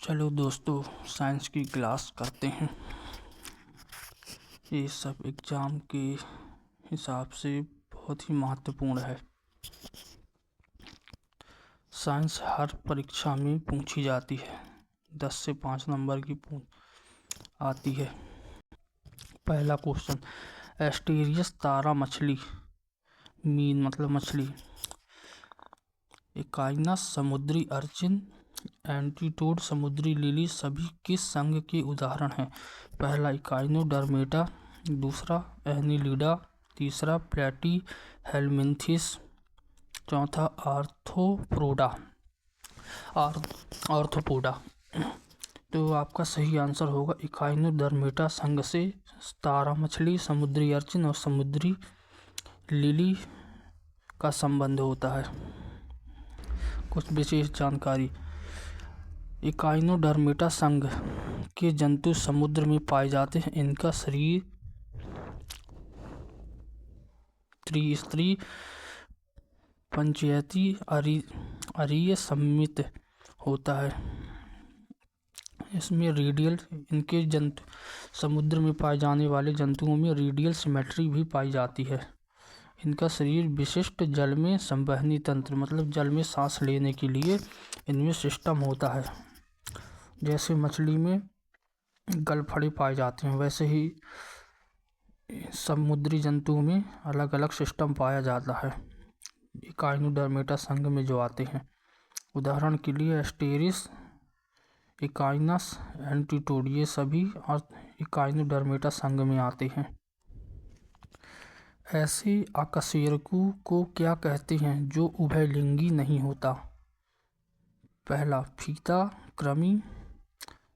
चलो दोस्तों, साइंस की क्लास करते हैं। ये सब एग्ज़ाम के हिसाब से बहुत ही महत्वपूर्ण है। साइंस हर परीक्षा में पूछी जाती है। 10 से 5 नंबर की आती है। पहला क्वेश्चन, एस्टेरियस तारा मछली, मीन मतलब मछली, एकाइनस समुद्री अर्चिन, एंटीटोड समुद्री लिली सभी किस संघ के उदाहरण हैं? पहला इकाइनोडर्मेटा, दूसरा एनिलिडा, तीसरा प्लेटीहेल्मिन्थिस, चौथा आर्थ्रोपोडा। तो आपका सही आंसर होगा इकाइनोडर्मेटा संघ से तारा मछली, समुद्री अर्चिन और समुद्री लिली का संबंध होता है। कुछ विशेष जानकारी, इकाइनोडर्मेटा संघ के जंतु समुद्र में पाए जाते हैं। इनका शरीर त्रिस्तरीय पंचायती अरीय सममित होता है। इसमें रेडियल, इनके जंतु समुद्र में पाए जाने वाले जंतुओं में रेडियल सिमेट्री भी पाई जाती है। इनका शरीर विशिष्ट जल में संवहनी तंत्र, मतलब जल में सांस लेने के लिए इनमें सिस्टम होता है। जैसे मछली में गलफड़े पाए जाते हैं, वैसे ही समुद्री जंतुओं में अलग अलग सिस्टम पाया जाता है इकाइनोडर्मेटा संघ में जो आते हैं। उदाहरण के लिए एस्टेरिस, इकाइनस, एंटीटोड, ये सभी इकाइनोडर्मेटा संघ में आते हैं। ऐसे अकशेरुक को क्या कहते हैं जो उभयलिंगी नहीं होता? पहला फीता कृमि,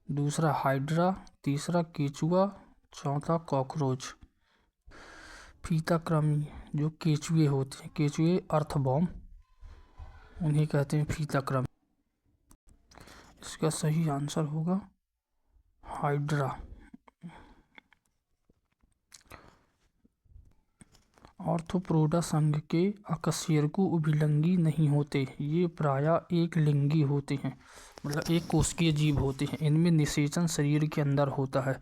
दूसरा हाइड्रा, तीसरा केचुआ, चौथा कॉकरोच। फीता कृमि जो केचुए होते हैं, केचुए अर्थवॉर्म, उन्हें कहते हैं फीता कृमि। इसका सही आंसर होगा हाइड्रा। आर्थ्रोपोडा संघ के अकशेरुक उभयलिंगी नहीं होते। ये प्रायः एक लिंगी होते हैं, मतलब एक कोशिकीय जीव होते हैं। इनमें निषेचन शरीर के अंदर होता है,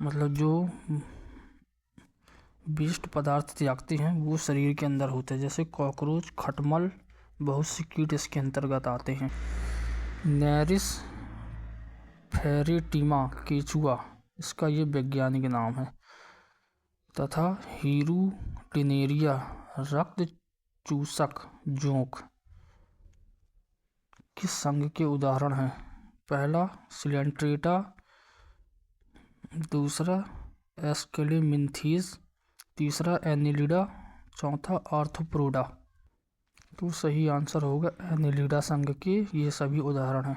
मतलब जो विशिष्ट पदार्थ त्यागते हैं वो शरीर के अंदर होते हैं। जैसे कॉकरोच, खटमल, बहुत से कीट इसके अंतर्गत आते हैं। नेरिस फेरेटिमा केचुआ, इसका ये वैज्ञानिक नाम है, तथा हीरुटिनेरिया रक्त चूसक जोंक किस संघ के उदाहरण हैं? पहला सिलेंट्रेटा, दूसरा एस्केलेमिन्थीस, तीसरा एनिलिडा, चौथा आर्थ्रोपोडा। तो सही आंसर होगा एनिलिडा संघ के ये सभी उदाहरण हैं।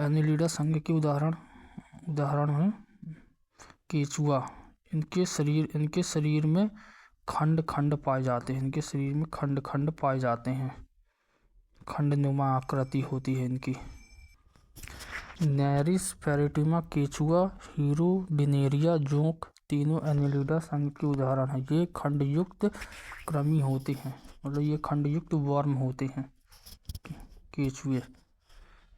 एनिलिडा संघ के उदाहरण हैं केचुआ। इनके शरीर में खंड खंड पाए जाते हैं। इनके शरीर में खंड खंड पाए जाते हैं, खंडनुमा आकृति होती है इनकी। नेरिस फेरेटिमा, केचुआ, हीरुटिनेरिया, जोंक तीनों एनिलिडा संघ के उदाहरण हैं। ये खंडयुक्त कृमि होते हैं, मतलब ये खंडयुक्त वर्म होते हैं केचुए।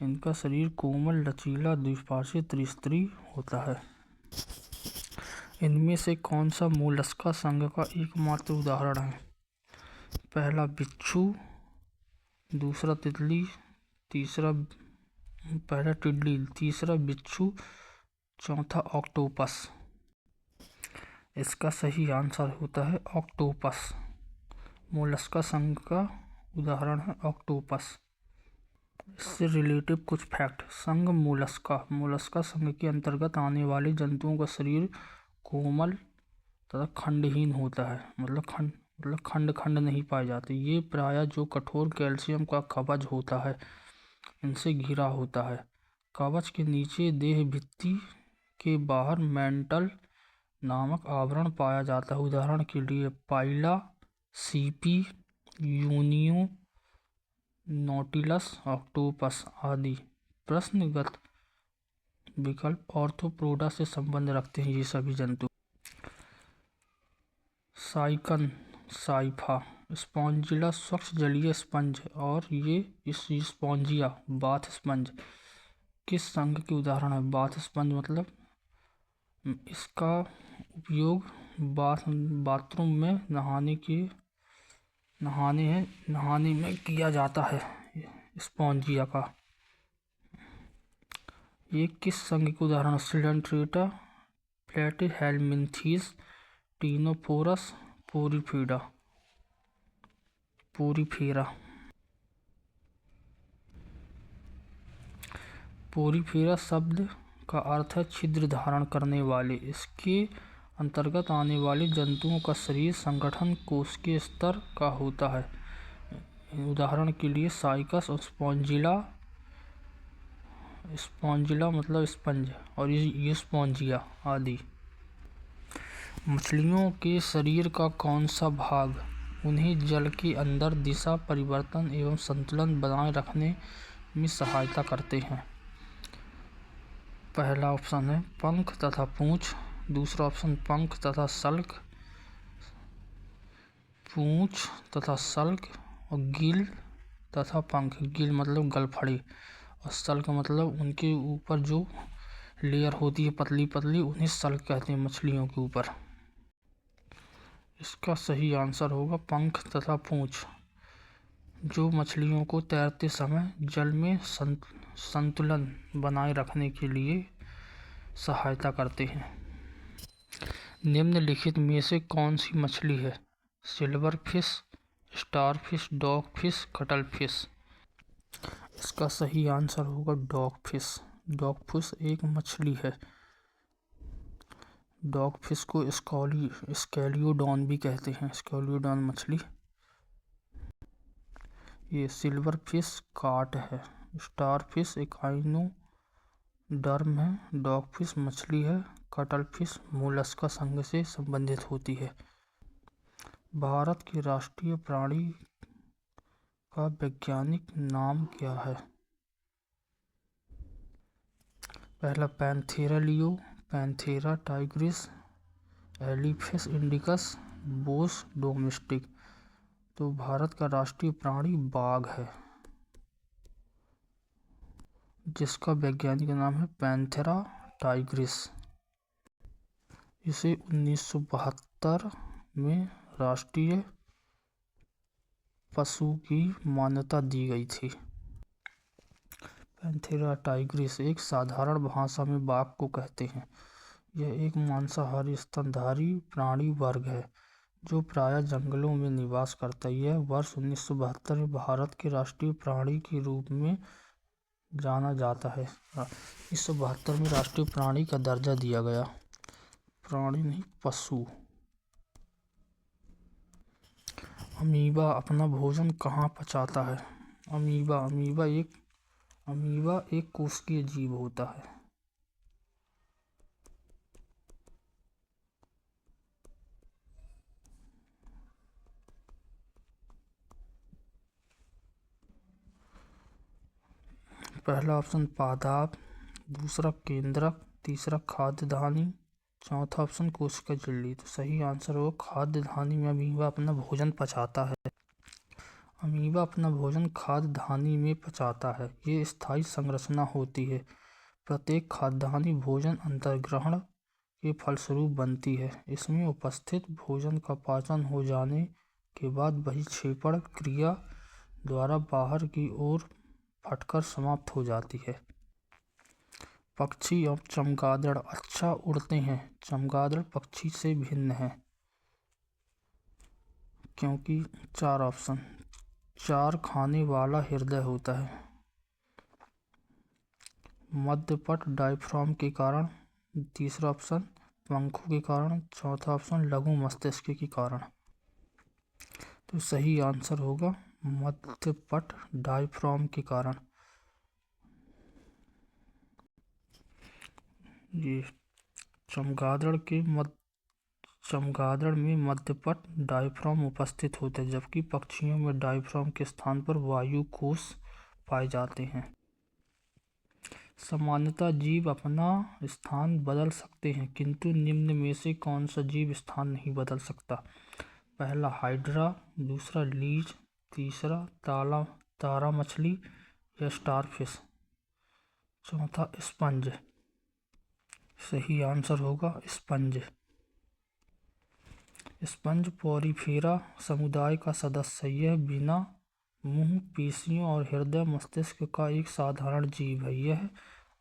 इनका शरीर कोमल, लचीला, द्विपार्श्वीय, त्रिस्तरीय होता है। इनमें से कौन सा मोलस्का संघ का एकमात्र उदाहरण है? पहला बिच्छू, दूसरा तितली, पहला टिड्डी, तीसरा बिच्छू, चौथा ऑक्टोपस। इसका सही आंसर होता है ऑक्टोपस। मोलस्का संघ का उदाहरण है ऑक्टोपस। इससे रिलेटिव कुछ फैक्ट, संघ मोलस्का संघ के अंतर्गत आने वाले जंतुओं का शरीर कोमल तथा खंडहीन होता है, मतलब खंड खंड नहीं पाए जाते। ये प्रायः जो कठोर कैल्शियम का कवच होता है इनसे घिरा होता है। कवच के नीचे देह भित्ति के बाहर मेंटल नामक आवरण पाया जाता है। उदाहरण के लिए पाइला, सीपी, यूनियो, नॉटिलस, ऑक्टोपस आदि। प्रश्नगत विकल्प आर्थ्रोपोडा से संबंध रखते हैं ये सभी जंतु। साइकन, साइफा, स्पॉन्जिला स्वच्छ जलीय स्पंज, और ये स्पॉन्जिया बाथ स्पंज। किस संघ के उदाहरण है? बाथ स्पंज मतलब इसका उपयोग बाथरूम में नहाने में किया जाता है, स्पॉन्जिया का। ये किस संघ के उदाहरण है? Coelenterata, Platyhelminthes, Ctenophora, Porifera. Porifera शब्द का अर्थ है छिद्र धारण करने वाले। इसके अंतर्गत आने वाले जंतुओं का शरीर संगठन कोशिकीय स्तर का होता है। उदाहरण के लिए साइकस और स्पॉन्जिला मतलब स्पंज, और ये स्पॉन्जिया आदि। मछलियों के शरीर का कौन सा भाग उन्हें जल के अंदर दिशा परिवर्तन एवं संतुलन बनाए रखने में सहायता करते हैं? पहला ऑप्शन है पंख तथा पूंछ, दूसरा ऑप्शन पंख तथा सल्क, पूंछ तथा सल्क, और गिल तथा पंख। गिल मतलब गलफड़े, और सल्क मतलब उनके ऊपर जो लेयर होती है पतली पतली, उन्हें सल्क कहते हैं मछलियों के ऊपर। इसका सही आंसर होगा पंख तथा पूंछ, जो मछलियों को तैरते समय जल में संतुलन बनाए रखने के लिए सहायता करते हैं। निम्नलिखित में से कौन सी मछली है? Silver fish, star fish, dog fish, cuttle fish. इसका सही आंसर होगा डॉग फिश। डॉग फिश एक मछली है। डॉग फिश को स्केलियोडॉन भी कहते हैं, स्केलियोडॉन मछली। ये सिल्वर फिश काट है, स्टार फिश एकाइनोडर्म है, डॉग फिश मछली है, कटल फिश मोलस्का संघ से संबंधित होती है। भारत के राष्ट्रीय प्राणी का वैज्ञानिक नाम क्या है? पहला Panthera leo, Panthera tigris, Elephas indicus, Bos domestic. तो भारत का राष्ट्रीय प्राणी बाघ है, जिसका वैज्ञानिक नाम है पैंथेरा टाइग्रिस। इसे 1972 में राष्ट्रीय पशु की मान्यता दी गई थी। पैंथेरा टाइग्रिस एक साधारण भाषा में बाघ को कहते हैं। यह एक मांसाहारी स्तनधारी प्राणी वर्ग है जो प्रायः जंगलों में निवास करता है। यह वर्ष 1972 में भारत के राष्ट्रीय प्राणी के रूप में जाना जाता है। 1972 में राष्ट्रीय प्राणी का दर्जा दिया गया। प्राणी नहीं, पशु। अमीबा अपना भोजन कहाँ पचाता है? अमीबा एक कोशिकीय जीव होता है। पहला ऑप्शन पादाप, दूसरा केंद्रक, तीसरा खाद्यधानी, चौथा ऑप्शन कोशिका झिल्ली। तो सही आंसर हो खाद्यधानी में अमीबा अपना भोजन पचाता है। अमीबा अपना भोजन खाद्यधानी में पचाता है। ये स्थायी संरचना होती है। प्रत्येक खाद्यधानी भोजन अंतर्ग्रहण के फलस्वरूप बनती है। इसमें उपस्थित भोजन का पाचन हो जाने के बाद बहिक्षेपण क्रिया द्वारा बाहर की ओर फटकर समाप्त हो जाती है। पक्षी और चमगादड़ अच्छा उड़ते हैं। चमगादड़ पक्षी से भिन्न है क्योंकि चार खाने वाला हृदय होता है, मध्यपट डायफ्राम के कारण, तीसरा ऑप्शन पंखों के कारण, चौथा ऑप्शन लघु मस्तिष्क के कारण। तो सही आंसर होगा मध्यपट डायफ्राम के कारण। ये चमगादड़ में मध्यपट डायफ्राम उपस्थित होते हैं, जबकि पक्षियों में डायफ्राम के स्थान पर वायु कोश पाए जाते हैं। सामान्यतः जीव अपना स्थान बदल सकते हैं, किंतु निम्न में से कौन सा जीव स्थान नहीं बदल सकता? पहला हाइड्रा, दूसरा लीच, तीसरा तारा मछली या स्टारफिश। चौथा स्पंज, सही आंसर होगा स्पंज। स्पंज पोरीफेरा समुदाय का सदस्य है। यह बिना मुंह, पेशियों और हृदय मस्तिष्क का एक साधारण जीव है। यह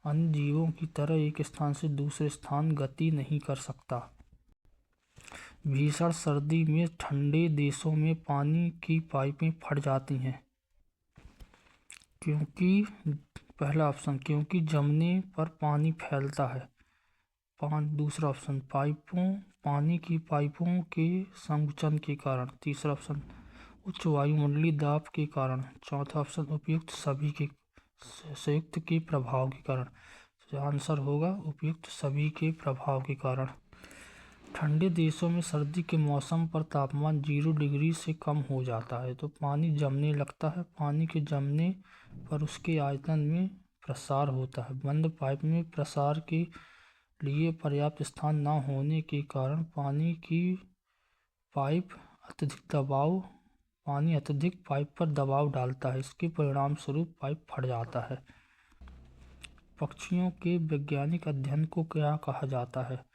अन्य जीवों की तरह एक स्थान से दूसरे स्थान गति नहीं कर सकता। भीषण सर्दी में ठंडे देशों में पानी की पाइपें फट जाती हैं क्योंकि, पहला ऑप्शन क्योंकि जमने पर पानी फैलता है। दूसरा ऑप्शन पानी की पाइपों के संकुचन के कारण। तीसरा ऑप्शन उच्च वायुमंडलीय दाब के कारण। चौथा ऑप्शन उपयुक्त सभी के संयुक्त के प्रभाव के कारण। तो आंसर होगा उपयुक्त सभी के प्रभाव के कारण। ठंडे देशों में सर्दी के मौसम पर तापमान 0 डिग्री से कम हो जाता है तो पानी जमने लगता है। पानी के जमने पर उसके आयतन में प्रसार होता है। बंद पाइप में प्रसार के लिए पर्याप्त स्थान न होने के कारण पानी अत्यधिक पाइप पर दबाव डालता है। इसके परिणाम स्वरूप पाइप फट जाता है। पक्षियों के वैज्ञानिक अध्ययन को क्या कहा जाता है?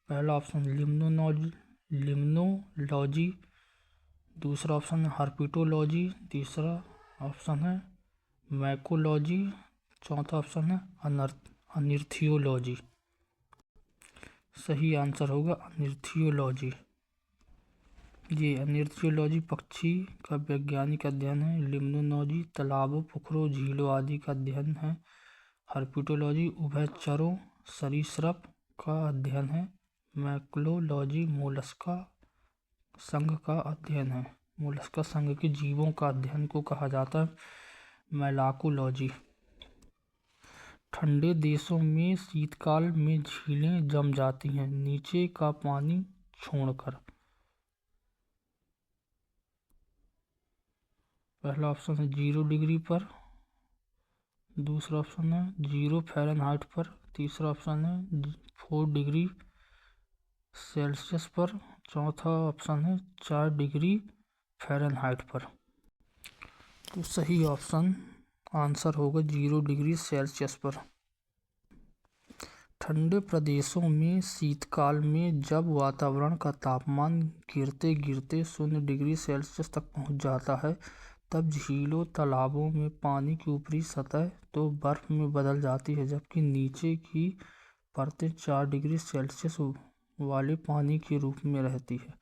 पहला ऑप्शन लिम्नोलॉजी, दूसरा ऑप्शन है हर्पिटोलॉजी, तीसरा ऑप्शन है मैकोलॉजी, चौथा ऑप्शन है अनिर्थियोलॉजी। सही आंसर होगा अनिर्थियोलॉजी। ये अनिर्थियोलॉजी पक्षी का वैज्ञानिक अध्ययन है। लिम्नोलॉजी तालाबों, पोखरों, झीलों आदि का अध्ययन है। हर्पिटोलॉजी उभयचरों सरीसृप का अध्ययन है। मैकोलॉजी मोलस्का संघ का अध्ययन है। मोलस्का संघ के जीवों का अध्ययन को कहा जाता है मैलाकोलॉजी। ठंडे देशों में शीतकाल में झीलें जम जाती हैं नीचे का पानी छोड़कर। पहला ऑप्शन है 0 डिग्री पर, दूसरा ऑप्शन है 0 फ़ारेनहाइट पर, तीसरा ऑप्शन है 4 डिग्री सेल्सियस पर, चौथा ऑप्शन है 4 डिग्री फ़ारेनहाइट पर। तो सही ऑप्शन आंसर होगा 0 डिग्री सेल्सियस पर। ठंडे प्रदेशों में शीतकाल में जब वातावरण का तापमान गिरते गिरते 0 डिग्री सेल्सियस तक पहुंच जाता है तब झीलों तालाबों में पानी की ऊपरी सतह तो बर्फ में बदल जाती है जबकि नीचे की परतें 4 डिग्री सेल्सियस वाले पानी के रूप में रहती है।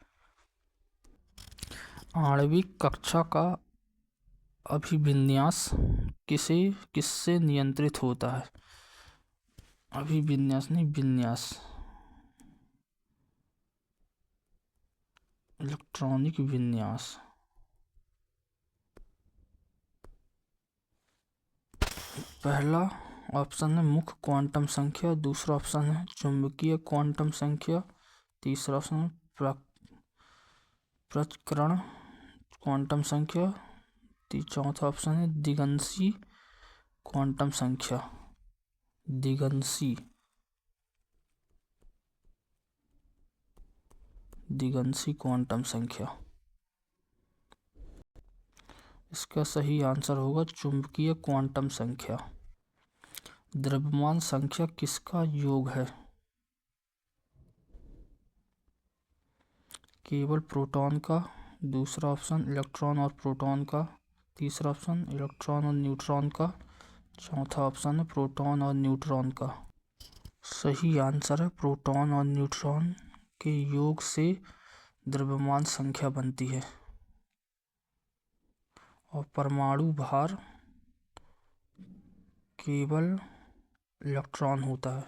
आणविक कक्षा का अभिविन्यास किससे नियंत्रित होता है? अभिविन्यास नहीं, विन्यास। इलेक्ट्रॉनिक विन्यास। पहला ऑप्शन है मुख्य क्वांटम संख्या, दूसरा ऑप्शन है चुंबकीय क्वांटम संख्या, तीसरा ऑप्शन है पृथक्करण क्वांटम संख्या, चौथा ऑप्शन है दिगंशी क्वांटम संख्या। दिगंशी क्वांटम संख्या। इसका सही आंसर होगा चुंबकीय क्वांटम संख्या। द्रव्यमान संख्या किसका योग है? केवल प्रोटॉन का, दूसरा ऑप्शन इलेक्ट्रॉन और प्रोटॉन का, तीसरा ऑप्शन इलेक्ट्रॉन और न्यूट्रॉन का, चौथा ऑप्शन है प्रोटॉन और न्यूट्रॉन का। सही आंसर है प्रोटॉन और न्यूट्रॉन के योग से द्रव्यमान संख्या बनती है। और परमाणु भार केवल इलेक्ट्रॉन होता है।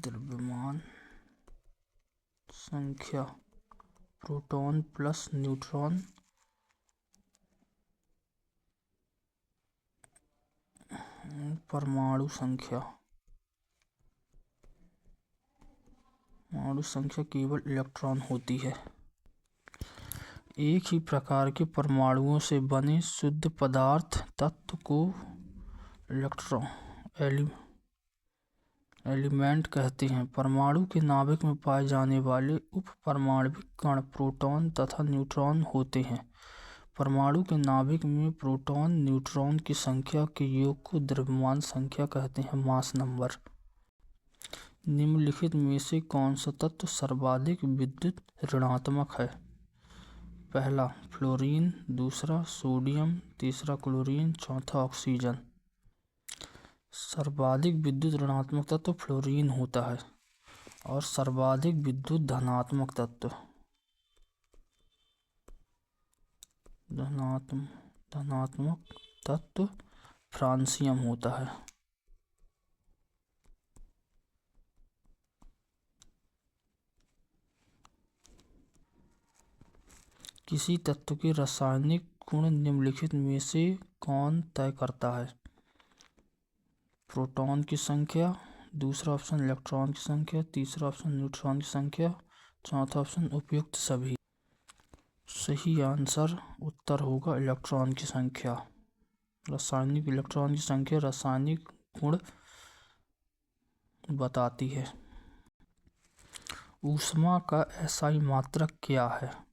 द्रव्यमान संख्या प्रोटॉन प्लस न्यूट्रॉन परमाणु संख्या केवल इलेक्ट्रॉन होती है। एक ही प्रकार के परमाणुओं से बने शुद्ध पदार्थ तत्व को एलिमेंट कहते हैं। परमाणु के नाभिक में पाए जाने वाले उप परमाणविक कण प्रोटॉन तथा न्यूट्रॉन होते हैं। परमाणु के नाभिक में प्रोटॉन न्यूट्रॉन की संख्या के योग को द्रव्यमान संख्या कहते हैं, मास नंबर। निम्नलिखित में से कौन सा तत्व सर्वाधिक विद्युत ऋणात्मक है? पहला फ्लोरीन, दूसरा सोडियम, तीसरा क्लोरीन, चौथा ऑक्सीजन। सर्वाधिक विद्युत ऋणात्मक तत्व फ्लोरीन होता है और सर्वाधिक विद्युत धनात्मक तत्व फ्रांसियम होता है। किसी तत्व के रासायनिक गुण निम्नलिखित में से कौन तय करता है? प्रोटॉन की संख्या, दूसरा ऑप्शन इलेक्ट्रॉन की संख्या, तीसरा ऑप्शन न्यूट्रॉन की संख्या, चौथा ऑप्शन उपयुक्त सभी। सही आंसर उत्तर होगा इलेक्ट्रॉन की संख्या। रासायनिक इलेक्ट्रॉन की संख्या रासायनिक गुण बताती है। ऊष्मा का एसआई मात्रक क्या है?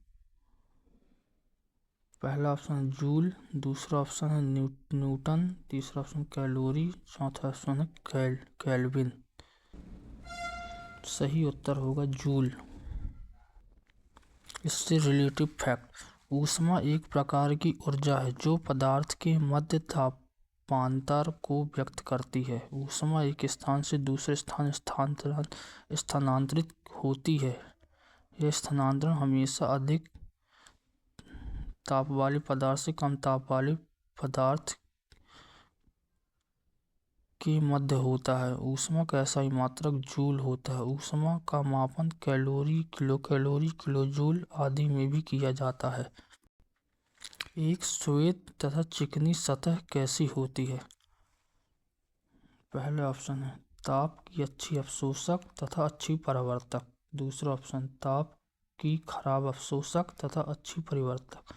पहला ऑप्शन जूल, दूसरा ऑप्शन है न्यूटन, तीसरा ऑप्शन कैलोरी, चौथा ऑप्शन है केल्विन। सही उत्तर होगा जूल। इससे रिलेटिव फैक्ट, ऊष्मा एक प्रकार की ऊर्जा है जो पदार्थ के मध्य तापांतर को व्यक्त करती है। ऊष्मा एक स्थान से दूसरे स्थान स्थानांतरित होती है। यह स्थानांतरण हमेशा अधिक ताप वाले पदार्थ से कम ताप वाले पदार्थ के मध्य होता है। ऊष्मा का एसआई मात्रक जूल होता है। ऊष्मा का मापन calorie, kilo calorie, kilo joule आदि में भी किया जाता है। एक श्वेत तथा चिकनी सतह कैसी होती है? पहला ऑप्शन है ताप की अच्छी अवशोषक तथा अच्छी परावर्तक, दूसरा ऑप्शन ताप की खराब अवशोषक तथा अच्छी परिवर्तक,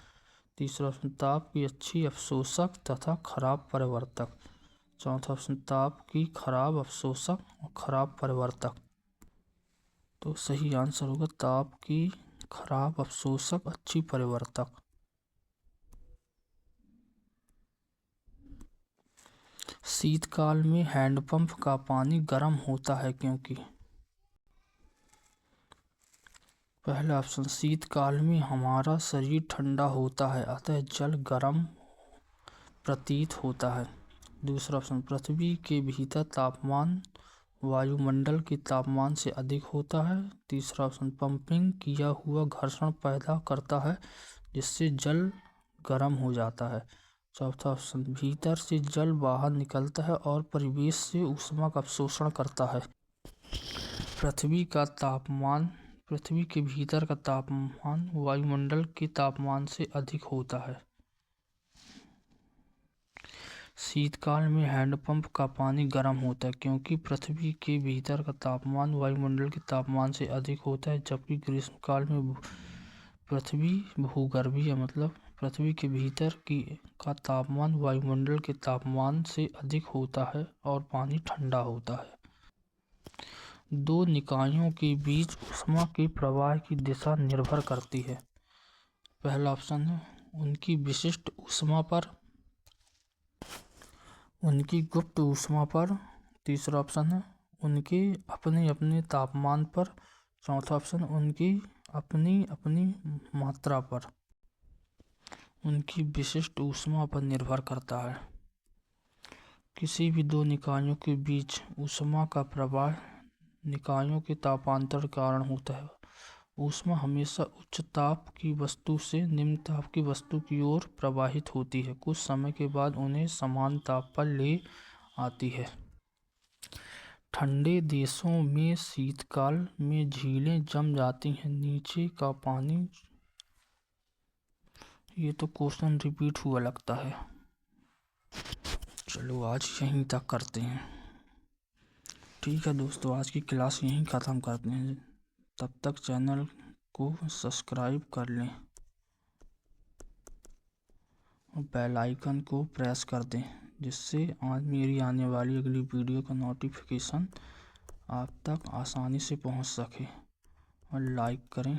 तीसरा ऑप्शन ताप की अच्छी अवशोषक तथा खराब परिवर्तक, चौथा ऑप्शन ताप की खराब अवशोषक और खराब परिवर्तक। तो सही आंसर होगा ताप की खराब अवशोषक, अच्छी परिवर्तक। शीतकाल में हैंडपंप का पानी गर्म होता है क्योंकि? पहला ऑप्शन शीतकाल में हमारा शरीर ठंडा होता है अतः जल गर्म प्रतीत होता है। दूसरा ऑप्शन पृथ्वी के भीतर तापमान वायुमंडल के तापमान से अधिक होता है। तीसरा ऑप्शन पंपिंग किया हुआ घर्षण पैदा करता है जिससे जल गर्म हो जाता है। चौथा ऑप्शन भीतर से जल बाहर निकलता है और परिवेश से ऊष्मा का अवशोषण करता है। पृथ्वी के भीतर का तापमान वायुमंडल के तापमान से अधिक होता है। शीतकाल में हैंडपंप का पानी गर्म होता है क्योंकि पृथ्वी के भीतर का तापमान वायुमंडल के तापमान से अधिक होता है, जबकि ग्रीष्मकाल में पृथ्वी भूगर्भीय मतलब पृथ्वी के भीतर का तापमान वायुमंडल के तापमान से अधिक होता है और पानी ठंडा होता है। दो निकायों के बीच ऊष्मा के प्रवाह की दिशा निर्भर करती है। पहला ऑप्शन है उनकी विशिष्ट ऊष्मा पर, उनकी गुप्त ऊष्मा पर, तीसरा ऑप्शन है उनके अपने अपने तापमान पर, चौथा ऑप्शन उनकी अपनी अपनी मात्रा पर। उनकी विशिष्ट ऊष्मा पर निर्भर करता है। किसी भी दो निकायों के बीच ऊष्मा का प्रवाह निकायों के तापांतर के कारण होता है। ऊष्मा हमेशा उच्च ताप की वस्तु से निम्न ताप की वस्तु की ओर प्रवाहित होती है, कुछ समय के बाद उन्हें समान ताप पर ले आती है। ठंडे देशों में शीतकाल में झीलें जम जाती हैं, नीचे का पानी। ये तो क्वेश्चन रिपीट हुआ लगता है। चलो आज यहीं तक करते हैं। ठीक है दोस्तों, आज की क्लास यहीं ख़त्म करते हैं। तब तक चैनल को सब्सक्राइब कर लें और बेल आइकन को प्रेस कर दें, जिससे आज मेरी आने वाली अगली वीडियो का नोटिफिकेशन आप तक आसानी से पहुंच सके। और लाइक करें।